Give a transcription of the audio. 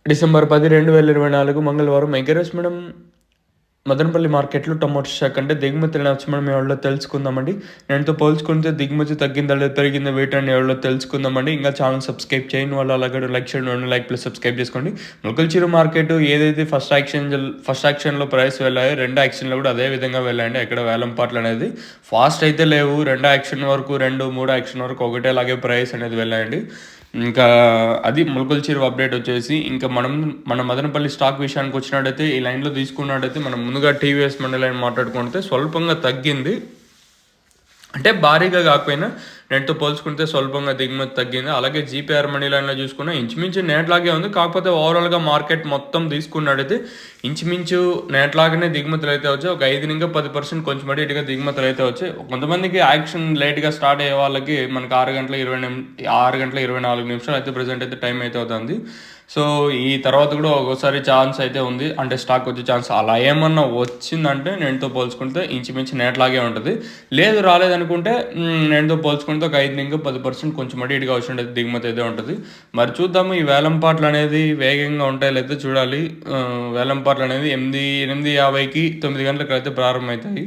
December 10, 2024 మంగళవారం ఎగరేస్ madam Madanapalle మార్కెట్‌లో tomato stock అంటే దిగుమతులు ఎలా వచ్చి మనం ఎవరిలో తెలుసుకుందామండి. నేటితో పోల్చుకుంటే దిగుమతి తగ్గిందా లేదా పెరిగిందా వేటని ఎవరిలో తెలుసుకుందామండి. ఇంకా ఛానల్ సబ్స్క్రైబ్ చేయని వాళ్ళు అలాగే లైక్ చేయండి. లైక్ ప్లస్ సబ్స్క్రైబ్ చేసుకోండి. మొలకల్చూరు మార్కెట్ ఏదైతే ఫస్ట్ యాక్షన్‌లో ప్రైస్ వెళ్ళాయో రెండో యాక్షన్‌లో కూడా అదే విధంగా వెళ్ళాయండి. ఎక్కడ వేలం పాటలు అనేది ఫాస్ట్ అయితే లేవు. రెండో యాక్షన్ వరకు 2, 3 యాక్షన్ వరకు ఒకటేలాగే ప్రైస్ అనేది వెళ్ళాయండి. ఇంకా అది మొలకల చెరువు అప్డేట్ వచ్చేసి ఇంకా మన మదనపల్లి స్టాక్ విషయానికి వచ్చినట్టయితే ఈ లైన్లో తీసుకున్నట్టయితే మనం ముందుగా టీవీఎస్ మండలి లైన్ మాట్లాడుకుంటే స్వల్పంగా తగ్గింది. అంటే భారీగా కాకపోయినా నేటితో పోల్చుకుంటే స్వల్పంగా దిగుమతి తగ్గింది. అలాగే జీపీఆర్ మనీ లైన్లో చూసుకున్నా ఇంచుమించు నేట్లాగే ఉంది. కాకపోతే ఓవరాల్గా మార్కెట్ మొత్తం తీసుకున్నట్టయితే ఇంచుమించు నేట్లాగానే దిగుమతులు అయితే వచ్చాయి. ఒక 5-10% కొంచెం అటు ఇటుగా దిగుమతులు అయితే వచ్చాయి. కొంతమందికి యాక్షన్ లేట్గా స్టార్ట్ అయ్యే వాళ్ళకి మనకి 6 గంటల 24 నిమిషాలు అయితే ప్రజెంట్ అయితే టైం అయితే అవుతుంది. సో ఈ తర్వాత కూడా ఒక్కోసారి ఛాన్స్ అయితే ఉంది. అంటే స్టాక్ వచ్చే ఛాన్స్ అలా ఏమన్నా వచ్చిందంటే నేటితో పోల్చుకుంటే ఇంచుమించు నేట్లాగే ఉంటుంది. లేదు రాలేదనుకుంటే నేటితో పోల్చుకుంటే ఒక 5-10% కొంచెం అటు ఇటుగా వచ్చినట్టు దిగుమతి అయితే ఉంటుంది. మరి చూద్దాము ఈ వేలం పాటలు అనేది వేగంగా ఉంటాయో లేదో చూడాలి. వేలం పాటలు అనేది 8:50కి 9 గంటలకు అయితే ప్రారంభమవుతాయి.